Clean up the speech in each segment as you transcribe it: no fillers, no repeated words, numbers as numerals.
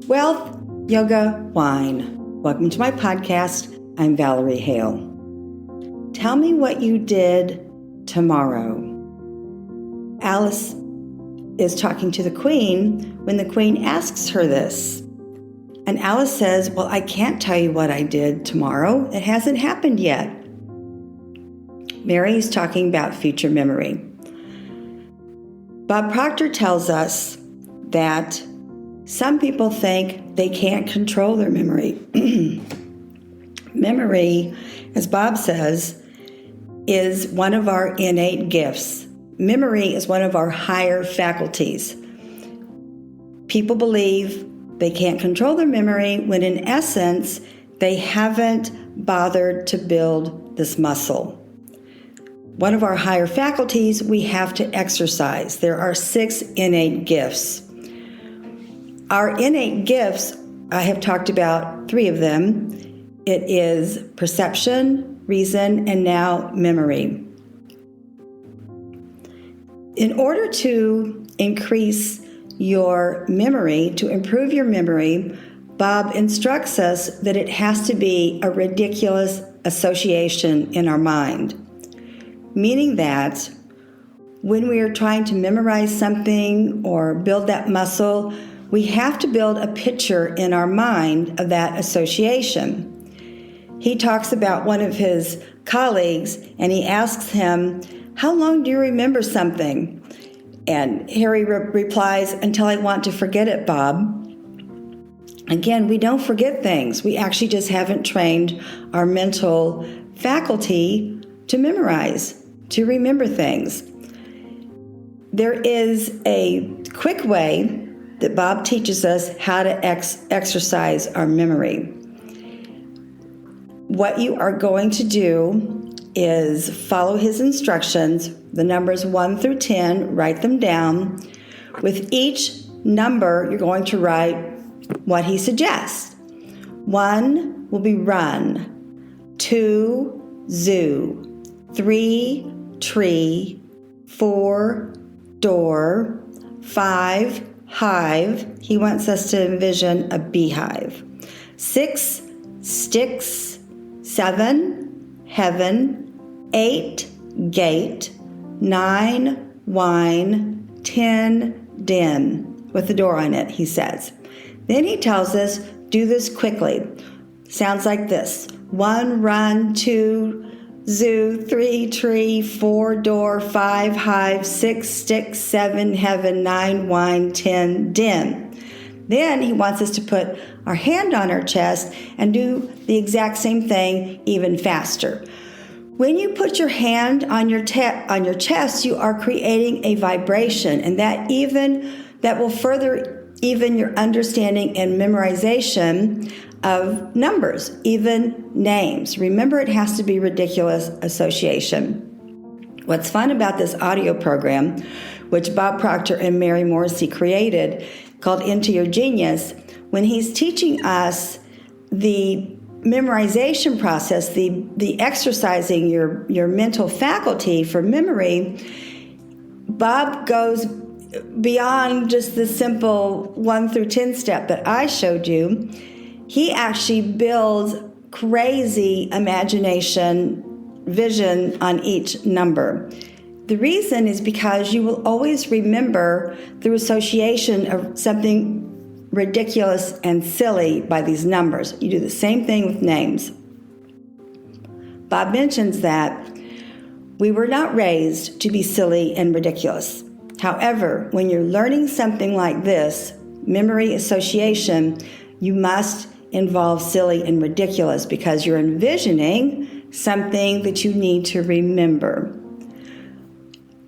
Wealth, Yoga, Wine. Welcome to my podcast. I'm Valerie Hale. Tell me what you did tomorrow. Alice is talking to the Queen when the Queen asks her this. And Alice says, well, I can't tell you what I did tomorrow. It hasn't happened yet. Mary is talking about future memory. Bob Proctor tells us that some people think they can't control their memory. Memory, as Bob says, is one of our innate gifts. Memory is one of our higher faculties. People believe they can't control their memory when in essence, they haven't bothered to build this muscle. One of our higher faculties we have to exercise. There are 6 innate gifts. Our innate gifts, I have talked about 3 of them. It is perception, reason, and now memory. In order to increase your memory, to improve your memory, Bob instructs us that it has to be a ridiculous association in our mind. Meaning that when we are trying to memorize something or build that muscle, we have to build a picture in our mind of that association. He talks about one of his colleagues and he asks him, how long do you remember something? And Harry replies, until I want to forget it, Bob. Again, we don't forget things. We actually just haven't trained our mental faculty to memorize, to remember things. There is a quick way that Bob teaches us how to exercise our memory. What you are going to do is follow his instructions, the numbers 1 through 10, write them down. With each number, you're going to write what he suggests. 1 will be run, 2, zoo, 3, tree, 4, door, 5, hive. He wants us to envision a beehive. 6, sticks, 7, heaven, 8, gate, 9, wine, 10, den, with the door on it, he says. Then he tells us, do this quickly. Sounds like this. 1, run, 2, zoo, 3, tree, 4, door, 5, hive, 6, sticks, 7, heaven, 9, wine, 10, den. Then he wants us to put our hand on our chest and do the exact same thing even faster. When you put your hand on your chest, you are creating a vibration, and that will further even your understanding and memorization of numbers, even names. Remember, it has to be ridiculous association. What's fun about this audio program, which Bob Proctor and Mary Morrissey created, called Into Your Genius, when he's teaching us the memorization process, the exercising your mental faculty for memory, Bob goes beyond just the simple 1 through 10 step that I showed you. He actually builds crazy imagination, vision on each number. The reason is because you will always remember through association of something ridiculous and silly by these numbers. You do the same thing with names. Bob mentions that we were not raised to be silly and ridiculous. However, when you're learning something like this, memory association, you must involve silly and ridiculous because you're envisioning something that you need to remember.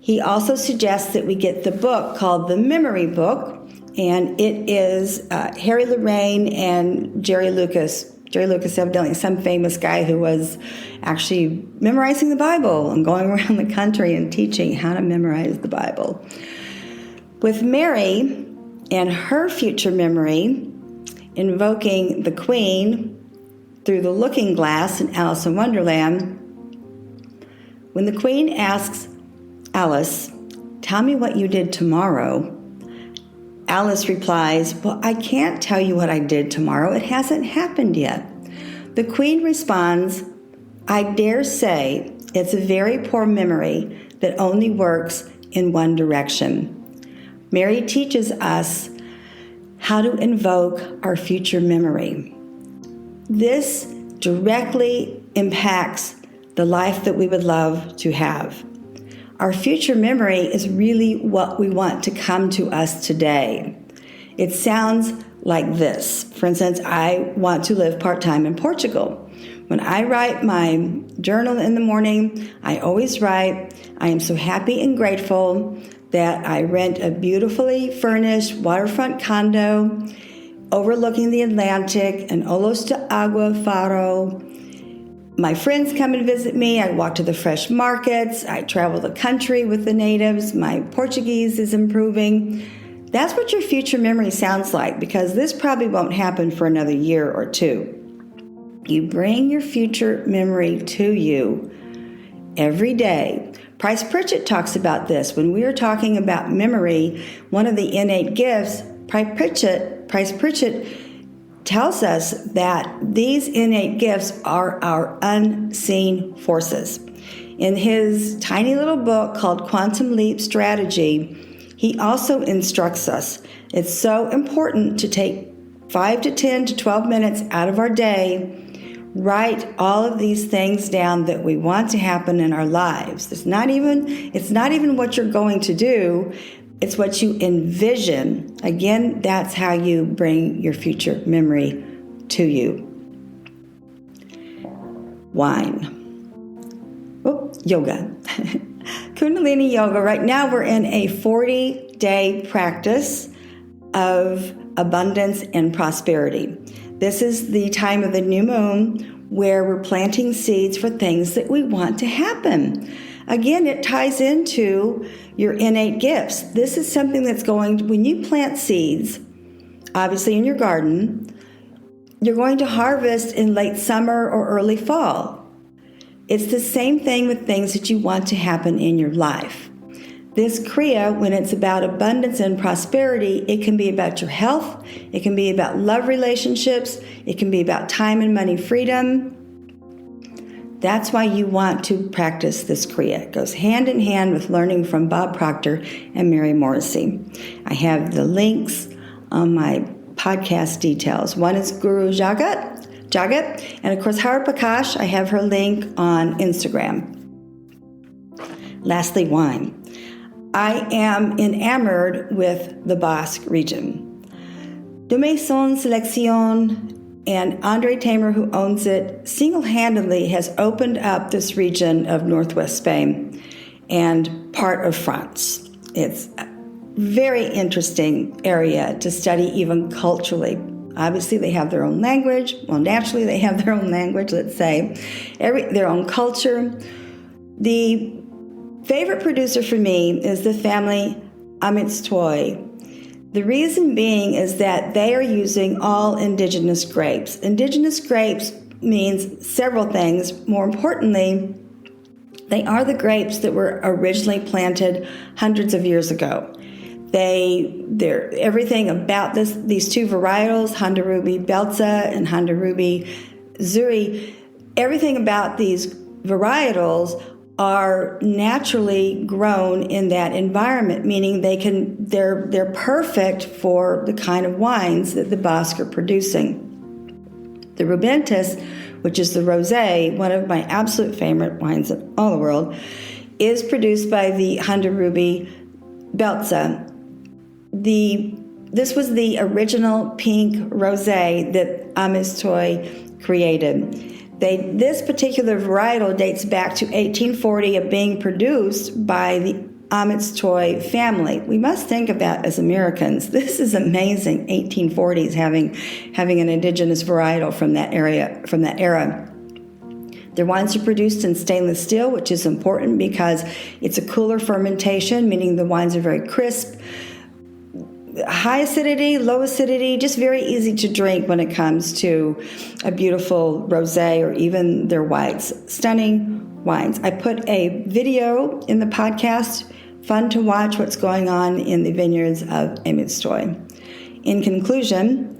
He also suggests that we get the book called The Memory Book, and it is Harry Lorraine and Jerry Lucas. Jerry Lucas, evidently some famous guy who was actually memorizing the Bible and going around the country and teaching how to memorize the Bible. With Mary and her future memory, invoking the Queen through the looking glass in Alice in Wonderland, when the Queen asks Alice, "Tell me what you did tomorrow," Alice replies, "Well, I can't tell you what I did tomorrow. It hasn't happened yet." The Queen responds, "I dare say it's a very poor memory that only works in one direction." Mary teaches us how to invoke our future memory. This directly impacts the life that we would love to have. Our future memory is really what we want to come to us today. It sounds like this. For instance, I want to live part-time in Portugal. When I write my journal in the morning, I always write, "I am so happy and grateful that I rent a beautifully furnished waterfront condo overlooking the Atlantic in Olhos de Água, Faro. My friends come and visit me. I walk to the fresh markets. I travel the country with the natives. My Portuguese is improving." That's what your future memory sounds like, because this probably won't happen for another year or two. You bring your future memory to you every day. Price Pritchett talks about this. When we are talking about memory, one of the innate gifts, Price Pritchett tells us that these innate gifts are our unseen forces. In his tiny little book called Quantum Leap Strategy, he also instructs us it's so important to take 5 to 10 to 12 minutes out of our day, write all of these things down that we want to happen in our lives. It's not even what you're going to do, it's what you envision. Again, that's how you bring your future memory to you. Wine. Yoga. Kundalini Yoga. Right now we're in a 40-day practice of abundance and prosperity. This is the time of the new moon where we're planting seeds for things that we want to happen. Again, it ties into your innate gifts. This is something that's when you plant seeds, obviously in your garden, you're going to harvest in late summer or early fall. It's the same thing with things that you want to happen in your life. This Kriya, when it's about abundance and prosperity, it can be about your health, it can be about love relationships, it can be about time and money freedom. That's why you want to practice this Kriya. It goes hand in hand with learning from Bob Proctor and Mary Morrissey. I have the links on my podcast details. One is Guru Jagat, and of course Hara Prakash, I have her link on Instagram. Lastly, wine. I am enamored with the Basque region. De Maison Sélection and Andre Tamer, who owns it, single-handedly has opened up this region of northwest Spain and part of France. It's a very interesting area to study even culturally. Obviously, they have their own language. Well, naturally, they have their own language, let's say. Their own culture. The favorite producer for me is the family Amitstoy. The reason being is that they are using all indigenous grapes. Indigenous grapes means several things. More importantly, they are the grapes that were originally planted hundreds of years ago. They're everything about these two varietals, Honda Ruby Belza and Honda Ruby Zuri, everything about these varietals are naturally grown in that environment, meaning they're perfect for the kind of wines that the Basque are producing. The Rubentis, which is the rosé, one of my absolute favorite wines in all the world, is produced by the Honda Ruby Belza. This was the original pink rosé that Amitstoy created. This particular varietal dates back to 1840 of being produced by the Amitstoy family. We must think of that as Americans. This is amazing, 1840s having an indigenous varietal from that era. Their wines are produced in stainless steel, which is important because it's a cooler fermentation, meaning the wines are very crisp. High acidity, low acidity, just very easy to drink when it comes to a beautiful rosé or even their whites. Stunning wines. I put a video in the podcast Fun to watch what's going on in the vineyards of Emilstoy. In conclusion,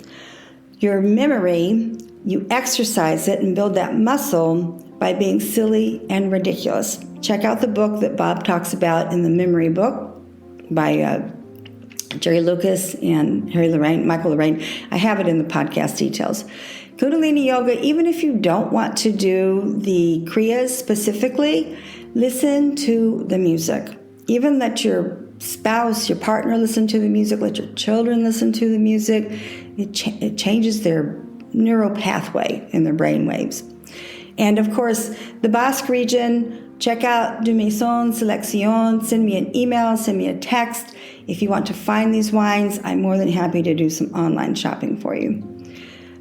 your memory, you exercise it and build that muscle by being silly and ridiculous. Check out the book that Bob talks about in the memory book by Jerry Lucas and Michael Lorraine. I have it in the podcast details. Kundalini Yoga, even if you don't want to do the Kriyas specifically, listen to the music. Even let your spouse, your partner listen to the music, let your children listen to the music. It changes their neural pathway in their brain waves. And of course, the Basque region, check out Du Maison Selección. Send me an email, send me a text. If you want to find these wines, I'm more than happy to do some online shopping for you.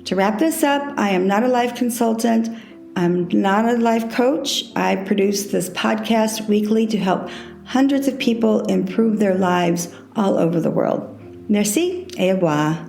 To wrap this up, I am not a life consultant. I'm not a life coach. I produce this podcast weekly to help hundreds of people improve their lives all over the world. Merci et au revoir.